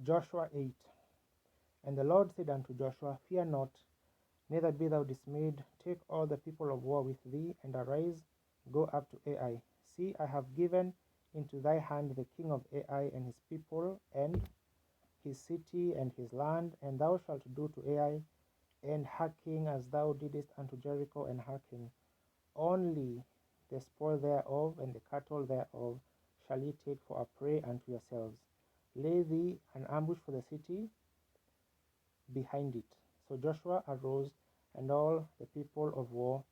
Joshua 8. And the Lord said unto Joshua, Fear not, neither be thou dismayed. Take all the people of war with thee, and arise, go up to Ai. See, I have given into thy hand the king of Ai and his people, and his city and his land, and thou shalt do to Ai and hearken as thou didst unto Jericho and hearken. Only the spoil thereof and the cattle thereof shall ye take for a prey unto yourselves. Lay thee an ambush for the city behind it. So Joshua arose and all the people of war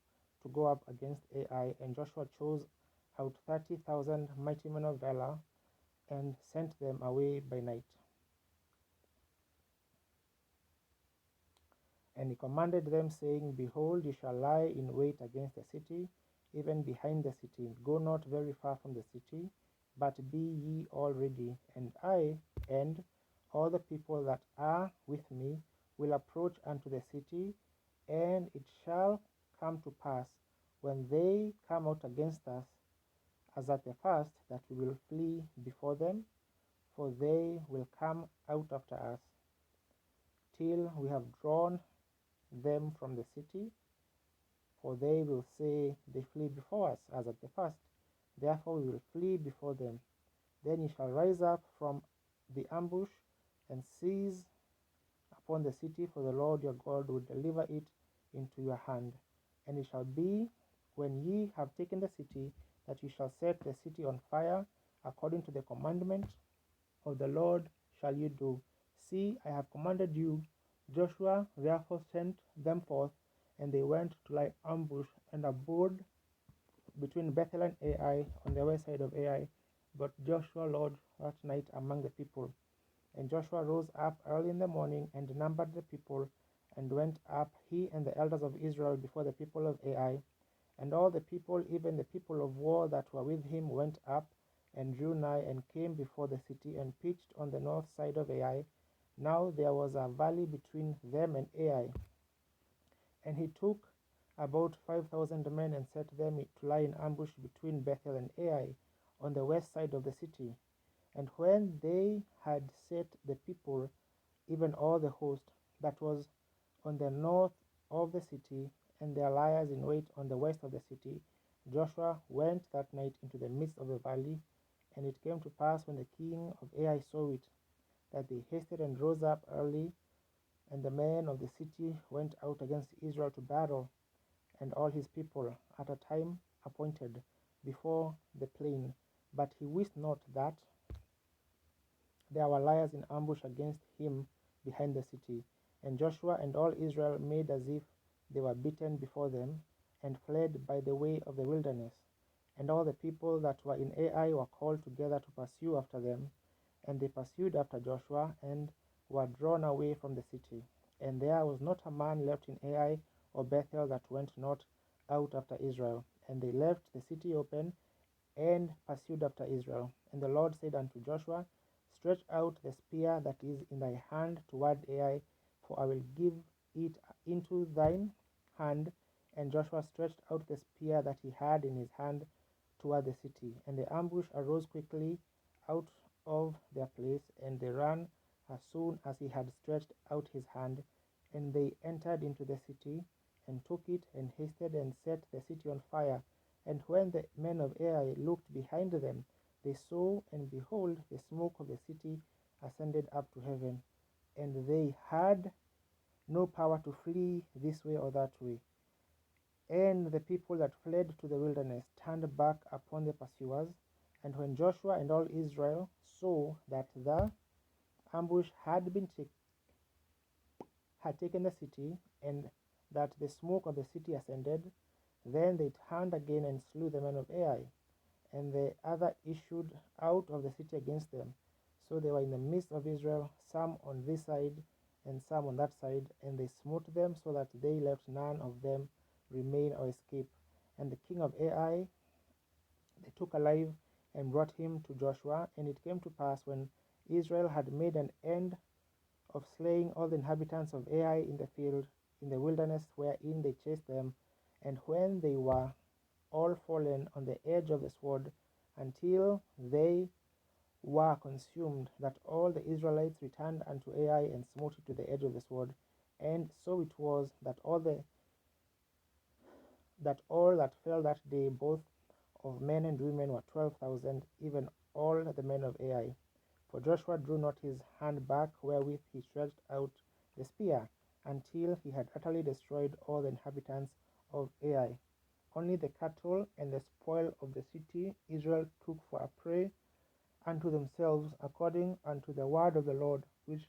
to go up against Ai, and Joshua chose out 30,000 mighty men of valor and sent them away by night. And he commanded them, saying, Behold, ye shall lie in wait against the city, even behind the city. Go not very far from the city, but be ye all ready. And I and all the people that are with me will approach unto the city, and it shall come to pass, when they come out against us, as at the first, that we will flee before them, for they will come out after us, till we have drawn them from the city, for they will say, They flee before us, as at the first. Therefore we will flee before them. Then ye shall rise up from the ambush and seize upon the city, for the Lord your God will deliver it into your hand. And it shall be, when ye have taken the city, that ye shall set the city on fire, according to the commandment of the Lord shall ye do. See, I have commanded you. Joshua therefore sent them forth, and they went to lie ambush and abode between Bethel and Ai on the west side of Ai. But Joshua lodged that night among the people. And Joshua rose up early in the morning and numbered the people, and went up, he and the elders of Israel, before the people of Ai. And all the people, even the people of war that were with him, went up and drew nigh, and came before the city, and pitched on the north side of Ai. Now there was a valley between them and Ai. And he took about 5,000 men, and set them to lie in ambush between Bethel and Ai, on the west side of the city. And when they had set the people, even all the host that was on the north of the city, and their liers in wait on the west of the city, Joshua went that night into the midst of the valley. And it came to pass, when the king of Ai saw it, that they hasted and rose up early, and the men of the city went out against Israel to battle, and all his people, at a time appointed, before the plain. But he wist not that there were liers in ambush against him behind the city. And Joshua and all Israel made as if they were beaten before them, and fled by the way of the wilderness. And all the people that were in Ai were called together to pursue after them. And they pursued after Joshua, and were drawn away from the city. And there was not a man left in Ai or Bethel that went not out after Israel. And they left the city open, and pursued after Israel. And the Lord said unto Joshua, Stretch out the spear that is in thy hand toward Ai, for I will give it into thine hand. And Joshua stretched out the spear that he had in his hand toward the city. And the ambush arose quickly out of their place, and they ran as soon as he had stretched out his hand. And they entered into the city, and took it, and hasted, and set the city on fire. And when the men of Ai looked behind them, they saw, and behold, the smoke of the city ascended up to heaven. And they had no power to flee this way or that way. And the people that fled to the wilderness turned back upon the pursuers. And when Joshua and all Israel saw that the ambush had taken the city, and that the smoke of the city ascended, then they turned again and slew the men of Ai. And the other issued out of the city against them. So they were in the midst of Israel, some on this side and some on that side, and they smote them, so that they left none of them remain or escape. And the king of Ai they took alive, and brought him to Joshua. And it came to pass, when Israel had made an end of slaying all the inhabitants of Ai in the field, in the wilderness wherein they chased them, and when they were all fallen on the edge of the sword, until they were consumed, that all the Israelites returned unto Ai and smote it to the edge of the sword. And so it was that all that fell that day, both of men and women, were 12,000, even all the men of Ai. For Joshua drew not his hand back, wherewith he stretched out the spear, until he had utterly destroyed all the inhabitants of Ai. Only the cattle and the spoil of the city Israel took for a prey unto themselves, according unto the word of the Lord, which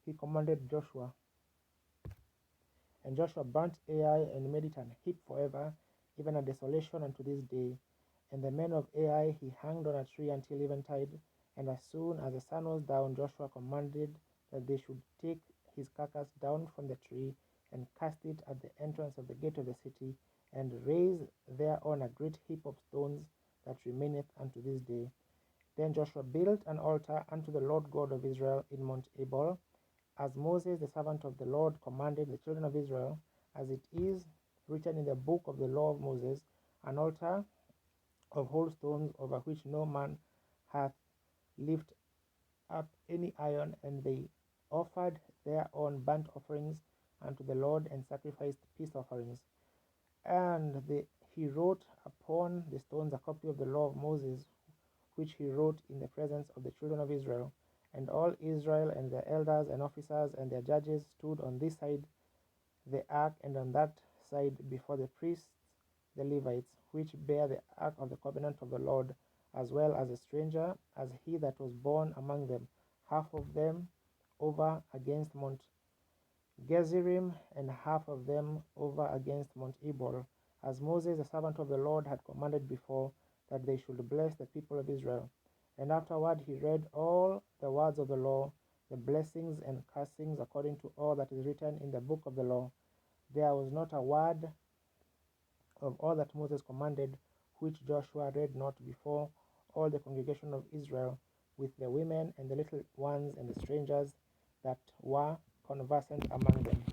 he commanded Joshua. And Joshua burnt Ai and made it an heap forever, even a desolation unto this day. And the men of Ai he hanged on a tree until eventide. And as soon as the sun was down, Joshua commanded that they should take his carcass down from the tree, and cast it at the entrance of the gate of the city, and raise thereon a great heap of stones that remaineth unto this day. Then Joshua built an altar unto the Lord God of Israel in Mount Ebal, as Moses the servant of the Lord commanded the children of Israel, as it is written in the book of the law of Moses, an altar of whole stones, over which no man hath lifted up any iron. And they offered thereon burnt offerings unto the Lord, and sacrificed peace offerings. And he wrote upon the stones a copy of the law of Moses, which he wrote in the presence of the children of Israel. And all Israel and their elders and officers and their judges stood on this side the ark, and on that side before the priests the Levites, which bear the ark of the covenant of the Lord, as well as a stranger, as he that was born among them, half of them over against Mount Gerizim, and half of them over against Mount Ebal, as Moses the servant of the Lord had commanded before, that they should bless the people of Israel. And afterward he read all the words of the law, the blessings and cursings, according to all that is written in the book of the law. There was not a word of all that Moses commanded, which Joshua read not before all the congregation of Israel, with the women and the little ones and the strangers that were conversant among them.